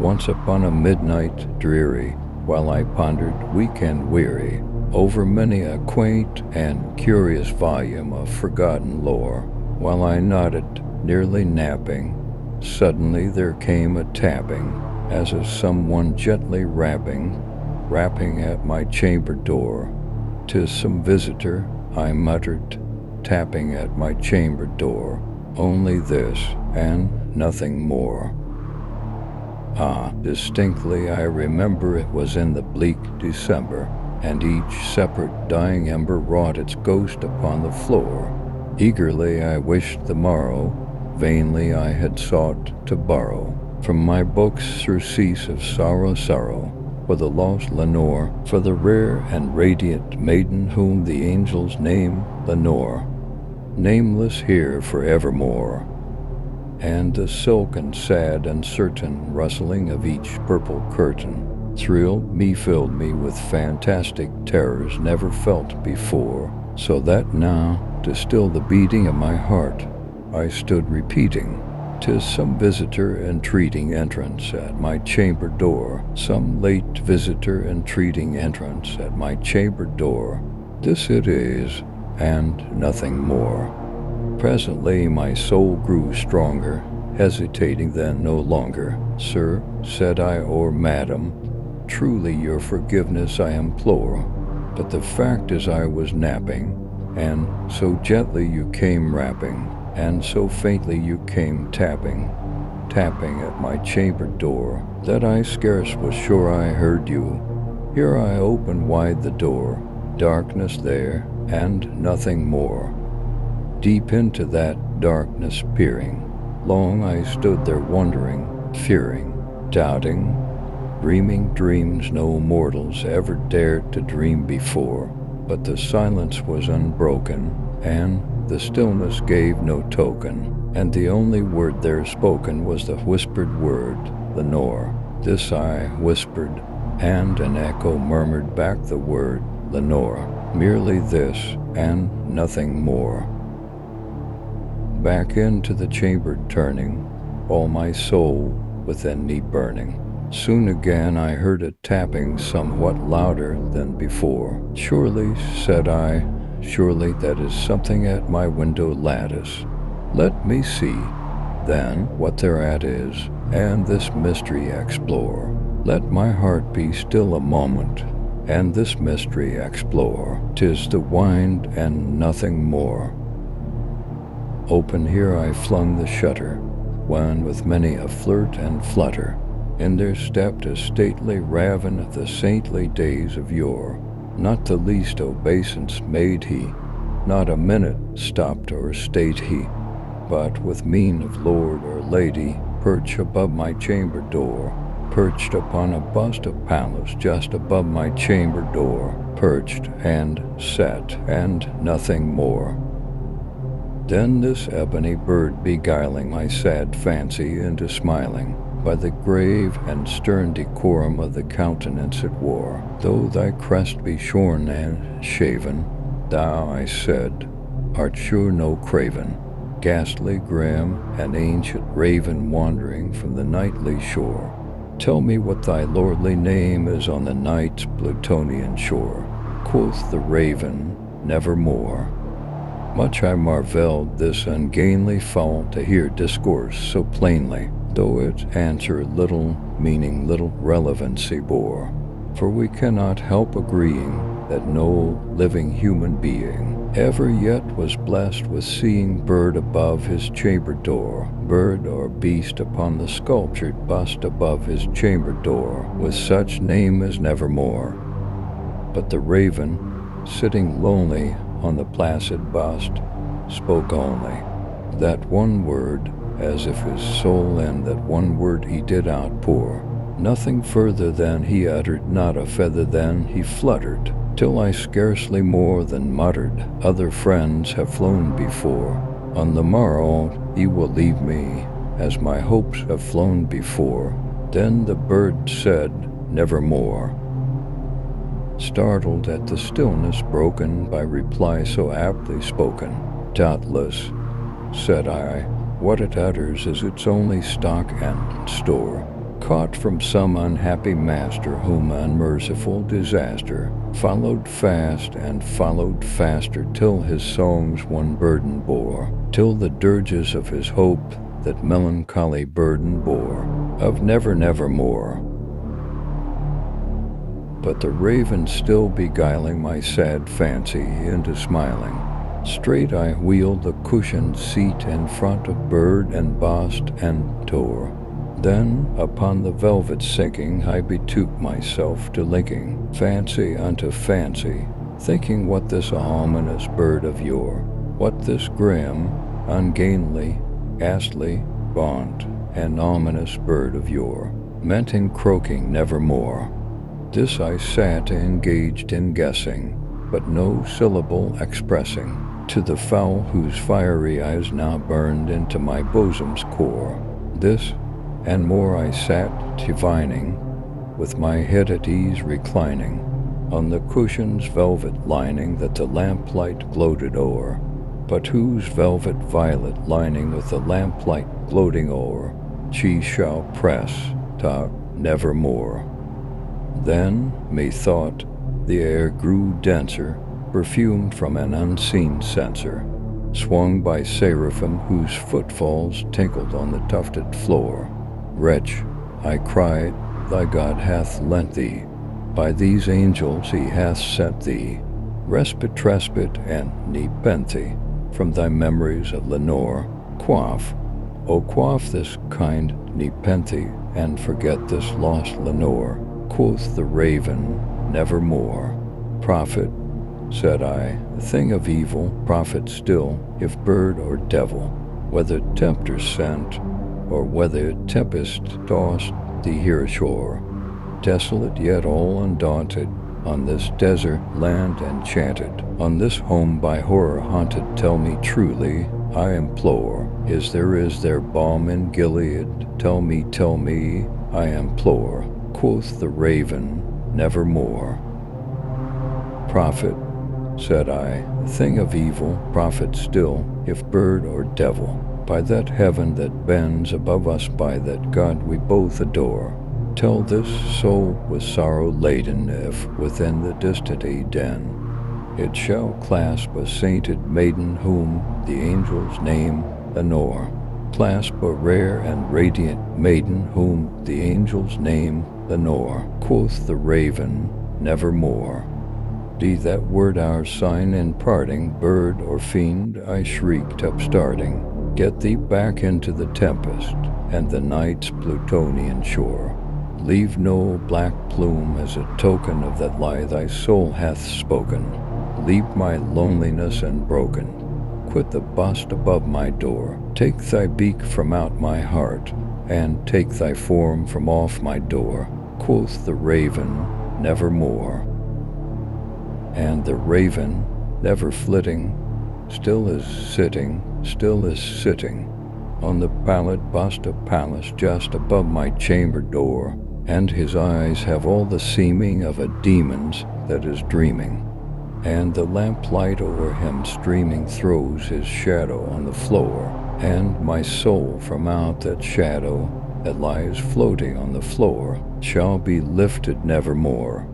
once upon a midnight dreary, while I pondered, weak and weary, over many a quaint and curious volume of forgotten lore, while I nodded, nearly napping, suddenly there came a tapping, as of someone gently rapping at my chamber door. "'Tis some visitor," I muttered, tapping at my chamber door. "Only this, and nothing more." Distinctly I remember it was in the bleak December, and each separate dying ember wrought its ghost upon the floor. Eagerly I wished the morrow, vainly I had sought to borrow from my books surcease of sorrow, for the lost Lenore, for the rare and radiant maiden whom the angels name Lenore, nameless here forevermore. And the silken, sad, and certain rustling of each purple curtain filled me with fantastic terrors never felt before, so that now, to still the beating of my heart, I stood repeating, "'Tis some visitor entreating entrance at my chamber door, some late visitor entreating entrance at my chamber door. This it is, and nothing more." Presently my soul grew stronger, hesitating then no longer. "Sir," said I, "or madam, truly your forgiveness I implore, but the fact is I was napping, and so gently you came rapping, and so faintly you came tapping at my chamber door, that I scarce was sure I heard you. Here I opened wide the door, darkness there, and nothing more. Deep into that darkness peering, long I stood there wondering, fearing, doubting, dreaming dreams no mortals ever dared to dream before. But the silence was unbroken, and the stillness gave no token, and the only word there spoken was the whispered word, Lenore. This I whispered, and an echo murmured back the word, Lenore. Merely this, and nothing more. Back into the chamber turning, all my soul within me burning. Soon again I heard a tapping somewhat louder than before. "Surely," said I, "surely that is something at my window lattice. Let me see, then, what thereat is, and this mystery explore. Let my heart be still a moment, and this mystery explore. 'Tis the wind and nothing more." Open here I flung the shutter, when with many a flirt and flutter, in there stepped a stately raven of the saintly days of yore. Not the least obeisance made he, not a minute stopped or stayed he, but with mien of lord or lady, perched above my chamber door, perched upon a bust of Pallas just above my chamber door, perched and sat, and nothing more. Then this ebony bird beguiling my sad fancy into smiling, by the grave and stern decorum of the countenance it wore. "Though thy crest be shorn and shaven, thou," I said, "art sure no craven, ghastly, grim, and ancient raven wandering from the nightly shore. Tell me what thy lordly name is on the night's Plutonian shore." Quoth the raven, "Nevermore." Much I marvelled this ungainly fowl to hear discourse so plainly, though its answer little meaning, little relevancy bore. For we cannot help agreeing that no living human being ever yet was blessed with seeing bird above his chamber door, bird or beast upon the sculptured bust above his chamber door, with such name as Nevermore. But the raven, sitting lonely on the placid bust, spoke only that one word, as if his soul in that one word he did outpour. Nothing further than he uttered, not a feather then he fluttered, till I scarcely more than muttered, "Other friends have flown before. On the morrow he will leave me, as my hopes have flown before." Then the bird said, "Nevermore." Startled at the stillness broken by reply so aptly spoken, "Doubtless," said I, "what it utters is its only stock and store. caught from some unhappy master whom unmerciful disaster followed fast and followed faster, till his songs one burden bore, till the dirges of his hope that melancholy burden bore, of never, never more. But the raven still beguiling my sad fancy into smiling, straight I wheeled the cushioned seat in front of bird and bossed and tore. Then, upon the velvet sinking, I betook myself to linking fancy unto fancy, thinking what this ominous bird of yore, what this grim, ungainly, ghastly, gaunt, and ominous bird of yore meant in croaking nevermore. This I sat engaged in guessing, but no syllable expressing to the fowl whose fiery eyes now burned into my bosom's core. This and more I sat divining, with my head at ease reclining on the cushion's velvet lining that the lamplight gloated o'er, but whose velvet violet lining with the lamplight gloating o'er she shall press talk nevermore. Then, methought, the air grew denser, perfumed from an unseen censer, swung by seraphim whose footfalls tinkled on the tufted floor. Wretch, I cried, thy God hath lent thee, by these angels he hath sent thee, respite, respite, and nepenthe from thy memories of Lenore. Quaff, O quaff this kind nepenthe, and forget this lost Lenore. Quoth the raven, nevermore. Prophet, said I, a thing of evil, prophet still, if bird or devil, whether tempter sent, or whether tempest tossed thee here ashore, desolate yet all undaunted, on this desert land enchanted, on this home by horror haunted, tell me truly, I implore, is there balm in Gilead? Tell me, I implore. Quoth the raven, nevermore. Prophet, said I, a thing of evil, prophet still, if bird or devil, by that heaven that bends above us, by that God we both adore, tell this soul with sorrow laden, if within the distant Eden it shall clasp a sainted maiden whom the angels name Lenore, clasp a rare and radiant maiden whom the angels name Lenore. Quoth the raven, nevermore. Be that word our sign in parting, bird or fiend, I shrieked upstarting, get thee back into the tempest and the night's Plutonian shore. Leave no black plume as a token of that lie thy soul hath spoken. Leave my loneliness and broken. Quit the bust above my door. Take thy beak from out my heart, and take thy form from off my door. Quoth the raven, nevermore. And the raven, never flitting, still is sitting on the pallid bust of Pallas just above my chamber door, and his eyes have all the seeming of a demon's that is dreaming, and the lamplight o'er him streaming throws his shadow on the floor, and my soul from out that shadow that lies floating on the floor shall be lifted nevermore.